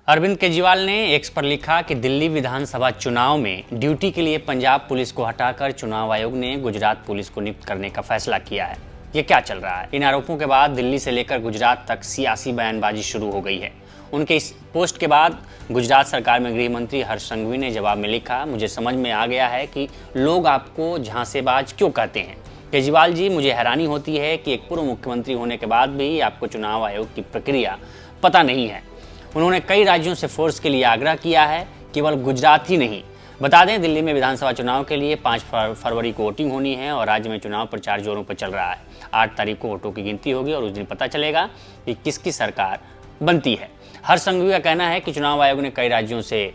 अरविंद केजरीवाल ने एक्स पर लिखा कि दिल्ली विधानसभा चुनाव में ड्यूटी के लिए पंजाब पुलिस को हटाकर चुनाव आयोग ने गुजरात पुलिस को नियुक्त करने का फैसला किया है। ये क्या चल रहा है? इन आरोपों के बाद दिल्ली से लेकर गुजरात तक सियासी बयानबाजी शुरू हो गई है। उनके इस पोस्ट के बाद गुजरात सरकार में गृह मंत्री हर्ष संघवी ने जवाब में लिखा, मुझे समझ में आ गया है कि लोग आपको झांसेबाज क्यों कहते हैं। केजरीवाल जी, मुझे हैरानी होती है कि एक पूर्व मुख्यमंत्री होने के बाद भी आपको चुनाव आयोग की प्रक्रिया पता नहीं है। उन्होंने कई राज्यों से फोर्स के लिए आग्रह किया है, केवल गुजरात ही नहीं। बता दें, दिल्ली में विधानसभा चुनाव के लिए 5 फरवरी को वोटिंग होनी है और राज्य में चुनाव प्रचार जोरों पर चल रहा है। 8 तारीख को वोटों की गिनती होगी और उस दिन पता चलेगा कि किसकी सरकार बनती है। हर्ष संघवी का कहना है कि चुनाव आयोग ने कई राज्यों से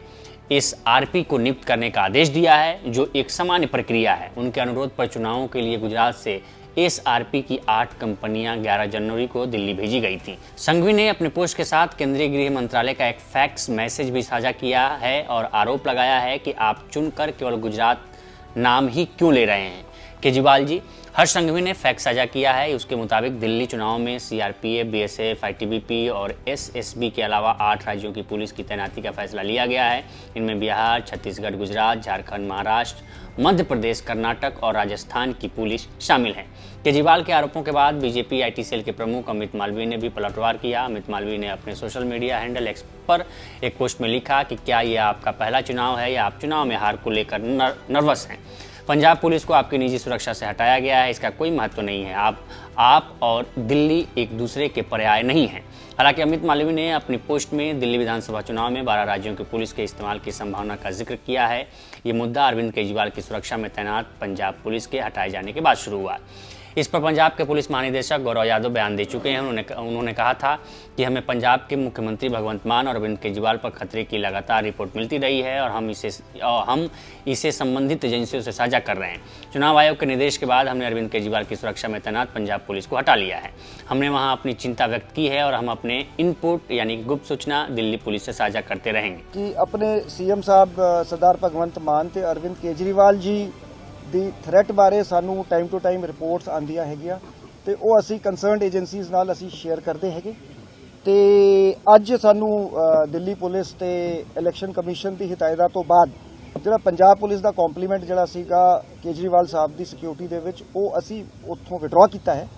इस आरपी को नियुक्त करने का आदेश दिया है, जो एक सामान्य प्रक्रिया है। उनके अनुरोध पर चुनावों के लिए गुजरात से एसआरपी की 8 कंपनियां 11 जनवरी को दिल्ली भेजी गई थी। संघवी ने अपने पोस्ट के साथ केंद्रीय गृह मंत्रालय का एक फैक्स मैसेज भी साझा किया है और आरोप लगाया है कि आप चुनकर केवल गुजरात नाम ही क्यों ले रहे हैं। केजरीवाल जी, हर्ष संघवी ने फैक्स साझा किया है। उसके मुताबिक दिल्ली चुनाव में सीआरपीएफ, बीएसएफ, आईटीबीपी और एसएसबी के अलावा 8 राज्यों की पुलिस की तैनाती का फैसला लिया गया है। इनमें बिहार, छत्तीसगढ़, गुजरात, झारखंड, महाराष्ट्र, मध्य प्रदेश, कर्नाटक और राजस्थान की पुलिस शामिल है। केजरीवाल के आरोपों के बाद बीजेपी आईटी सेल के प्रमुख अमित मालवीय ने भी पलटवार किया। अमित मालवीय ने अपने सोशल मीडिया हैंडल एक्स पर एक पोस्ट में लिखा कि क्या यह आपका पहला चुनाव है या आप चुनाव में हार को लेकर नर्वस हैं। पंजाब पुलिस को आपकी निजी सुरक्षा से हटाया गया है, इसका कोई महत्व नहीं है। आप और दिल्ली एक दूसरे के पर्याय नहीं हैं। हालांकि अमित मालवीय ने अपनी पोस्ट में दिल्ली विधानसभा चुनाव में 12 राज्यों की पुलिस के इस्तेमाल की संभावना का जिक्र किया है। ये मुद्दा अरविंद केजरीवाल की सुरक्षा में तैनात पंजाब पुलिस के हटाए जाने के बाद शुरू हुआ। इस पर पंजाब के पुलिस महानिदेशक गौरव यादव बयान दे चुके हैं। उन्होंने कहा था कि हमें पंजाब के मुख्यमंत्री भगवंत मान और अरविंद केजरीवाल पर खतरे की लगातार रिपोर्ट मिलती रही है और हम इसे संबंधित एजेंसियों से साझा कर रहे हैं। चुनाव आयोग के निर्देश के बाद हमने अरविंद केजरीवाल की सुरक्षा में तैनात पंजाब पुलिस को हटा लिया है। हमने वहां अपनी चिंता व्यक्त की है और हम अपने इनपुट यानी गुप्त सूचना दिल्ली पुलिस से साझा करते रहेंगे। कि अपने सीएम साहब सरदार भगवंत मान ते अरविंद केजरीवाल जी ਦੀ ਥ੍ਰੈਟ ਬਾਰੇ ਸਾਨੂੰ ਟਾਈਮ ਟੂ ਟਾਈਮ ਰਿਪੋਰਟਸ ਆਉਂਦੀਆਂ ਹੈਗੀਆਂ ਤੇ ਉਹ ਅਸੀਂ ਕੰਸਰਨਡ ਏਜੰਸੀਜ਼ ਨਾਲ ਅਸੀਂ ਸ਼ੇਅਰ ਕਰਦੇ ਹੈਗੇ ਤੇ ਅੱਜ ਸਾਨੂੰ ਦਿੱਲੀ ਪੁਲਿਸ ਤੇ ਇਲੈਕਸ਼ਨ ਕਮਿਸ਼ਨ ਦੀ ਹਦਾਇਤਾਂ ਤੋਂ ਬਾਅਦ ਜਿਹੜਾ ਪੰਜਾਬ ਪੁਲਿਸ ਦਾ ਕੰਪਲੀਮੈਂਟ ਜਿਹੜਾ ਸੀਗਾ ਕੇਜਰੀਵਾਲ ਸਾਹਿਬ ਦੀ ਸਿਕਿਉਰਿਟੀ ਦੇ ਵਿੱਚ ਉਹ ਅਸੀਂ ਉੱਥੋਂ ਵਿਡਰਾ ਕੀਤਾ ਹੈ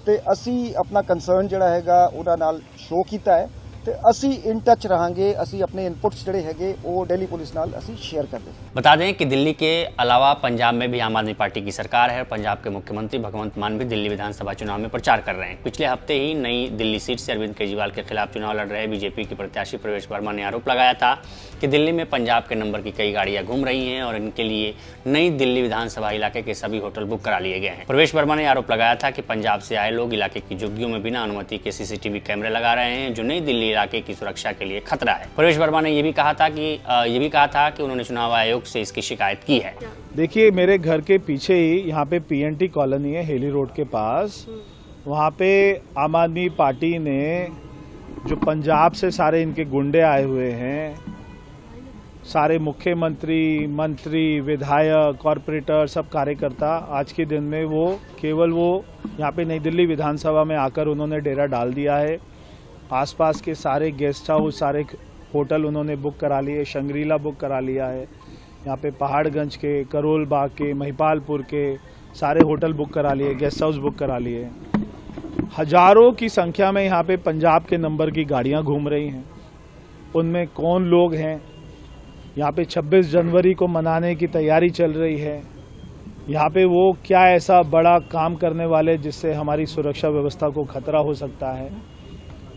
ਤੇ ਅਸੀਂ ਆਪਣਾ ਕੰਸਰਨ ਜਿਹੜਾ ਹੈਗਾ ਉਹਨਾਂ ਨਾਲ ਸ਼ੋਅ ਕੀਤਾ ਹੈ ਤੇ ਅਸੀਂ इन टच रहांगे। ਅਸੀਂ अपने इनपुट्स ਜਿਹੜੇ ਹੈਗੇ ਉਹ दिल्ली पुलिस ਨਾਲ ਅਸੀਂ शेयर करते हैं। बता दें कि दिल्ली के अलावा पंजाब में भी आम आदमी पार्टी की सरकार है। पंजाब के मुख्यमंत्री भगवंत मान भी दिल्ली विधानसभा चुनाव में प्रचार कर रहे हैं। पिछले हफ्ते ही नई दिल्ली सीट से अरविंद केजरीवाल के खिलाफ चुनाव लड़ रहे बीजेपी के प्रत्याशी प्रवेश वर्मा ने आरोप लगाया था कि दिल्ली में पंजाब के नंबर की कई गाड़ियां घूम रही हैं और इनके लिए नई दिल्ली विधानसभा इलाके के सभी होटल बुक करा लिए गए हैं। प्रवेश वर्मा ने आरोप लगाया था कि पंजाब से आए लोग इलाके की झुग्गियों में बिना अनुमति के सीसीटीवी कैमरे लगा रहे हैं, जो नई दिल्ली इलाके की सुरक्षा के लिए खतरा है। प्रवेश वर्मा ने यह भी कहा था कि उन्होंने चुनाव आयोग से इसकी शिकायत की है। देखिए, मेरे घर के पीछे ही यहाँ पे पीएनटी कॉलोनी है, हेली रोड के पास। वहाँ पे आम आदमी पार्टी ने जो पंजाब से सारे इनके गुंडे आए हुए हैं, सारे मुख्यमंत्री, मंत्री, विधायक, कॉरपोरेटर, सब कार्यकर्ता, आज के दिन में वो यहाँ पे नई दिल्ली विधानसभा में आकर उन्होंने डेरा डाल दिया है। आसपास के सारे गेस्ट हाउस, सारे होटल उन्होंने बुक करा लिए, शंग्रीला बुक करा लिया है। यहाँ पे पहाड़गंज के, करोल बाग के, महिपालपुर के सारे होटल बुक करा लिए, गेस्ट हाउस बुक करा लिए। हजारों की संख्या में यहाँ पे पंजाब के नंबर की गाड़ियाँ घूम रही हैं। उनमें कौन लोग हैं? यहाँ पे 26 जनवरी को मनाने की तैयारी चल रही है। यहाँ पे वो क्या ऐसा बड़ा काम करने वाले जिससे हमारी सुरक्षा व्यवस्था को खतरा हो सकता है।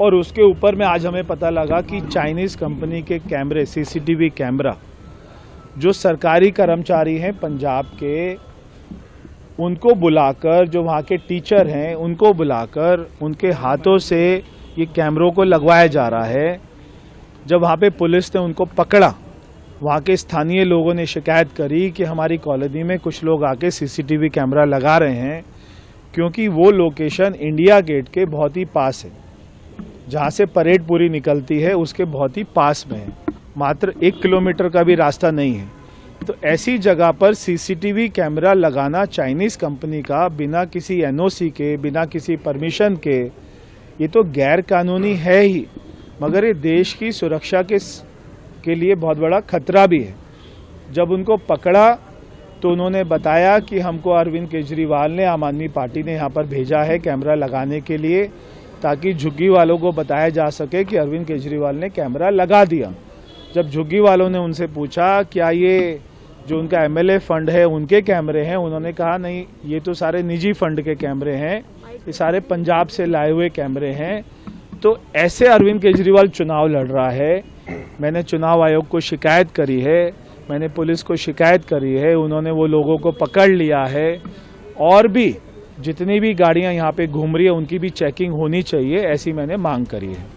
और उसके ऊपर में आज हमें पता लगा कि चाइनीज़ कंपनी के कैमरे, सीसीटीवी कैमरा, जो सरकारी कर्मचारी हैं पंजाब के, उनको बुलाकर, जो वहाँ के टीचर हैं उनको बुलाकर उनके हाथों से ये कैमरों को लगवाया जा रहा है। जब वहाँ पे पुलिस ने उनको पकड़ा, वहाँ के स्थानीय लोगों ने शिकायत करी कि हमारी कॉलोनी में कुछ लोग आके सीसीटीवी कैमरा लगा रहे हैं, क्योंकि वो लोकेशन इंडिया गेट के बहुत ही पास है। जहाँ से परेड पूरी निकलती है उसके बहुत ही पास में है, मात्र 1 किलोमीटर का भी रास्ता नहीं है। तो ऐसी जगह पर सीसीटीवी कैमरा लगाना चाइनीज़ कंपनी का बिना किसी एनओसी के, बिना किसी परमिशन के, ये तो गैर कानूनी है ही। मगर ये देश की सुरक्षा के लिए बहुत बड़ा खतरा भी है। जब उनको पकड़ा तो उन्होंने बताया कि हमको अरविंद केजरीवाल ने, आम आदमी पार्टी ने यहाँ पर भेजा है कैमरा लगाने के लिए, ताकि झुग्गी वालों को बताया जा सके कि अरविंद केजरीवाल ने कैमरा लगा दिया। जब झुग्गी वालों ने उनसे पूछा क्या ये जो उनका एमएलए फंड है उनके कैमरे हैं, उन्होंने कहा नहीं, ये तो सारे निजी फंड के कैमरे हैं, ये सारे पंजाब से लाए हुए कैमरे हैं। तो ऐसे अरविंद केजरीवाल चुनाव लड़ रहा है। मैंने चुनाव आयोग को शिकायत करी है, मैंने पुलिस को शिकायत करी है, उन्होंने वो लोगों को पकड़ लिया है, और भी जितनी भी गाड़ियां यहाँ पे घूम रही है उनकी भी चेकिंग होनी चाहिए, ऐसी मैंने मांग करी है।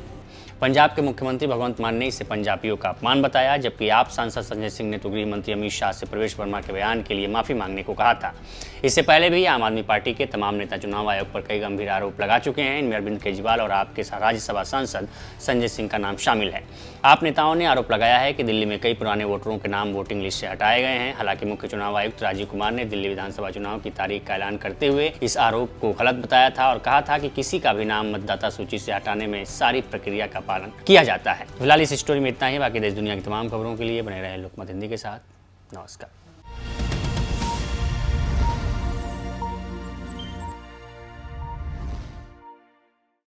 पंजाब के मुख्यमंत्री भगवंत मान ने इसे पंजाबियों का अपमान बताया, जबकि आप सांसद संजय सिंह ने तो गृह मंत्री अमित शाह से प्रवेश वर्मा के बयान के लिए माफी मांगने को कहा था। इससे पहले भी आम आदमी पार्टी के तमाम नेता चुनाव आयोग पर कई गंभीर आरोप लगा चुके हैं। इनमें अरविंद केजरीवाल और आपके राज्यसभा सांसद संजय सिंह का नाम शामिल है। आप नेताओं ने आरोप लगाया है कि दिल्ली में कई पुराने वोटरों के नाम वोटिंग लिस्ट से हटाए गए हैं। हालांकि मुख्य चुनाव आयुक्त राजीव कुमार ने दिल्ली विधानसभा चुनाव की तारीख का ऐलान करते हुए इस आरोप को गलत बताया था और कहा था कि किसी का भी नाम मतदाता सूची से हटाने में सारी प्रक्रिया का पालन किया जाता है। फिलहाल इस स्टोरी में इतना ही। बाकी देश दुनिया की तमाम खबरों के लिए बने रहे लोकमत हिंदी के साथ। नमस्कार।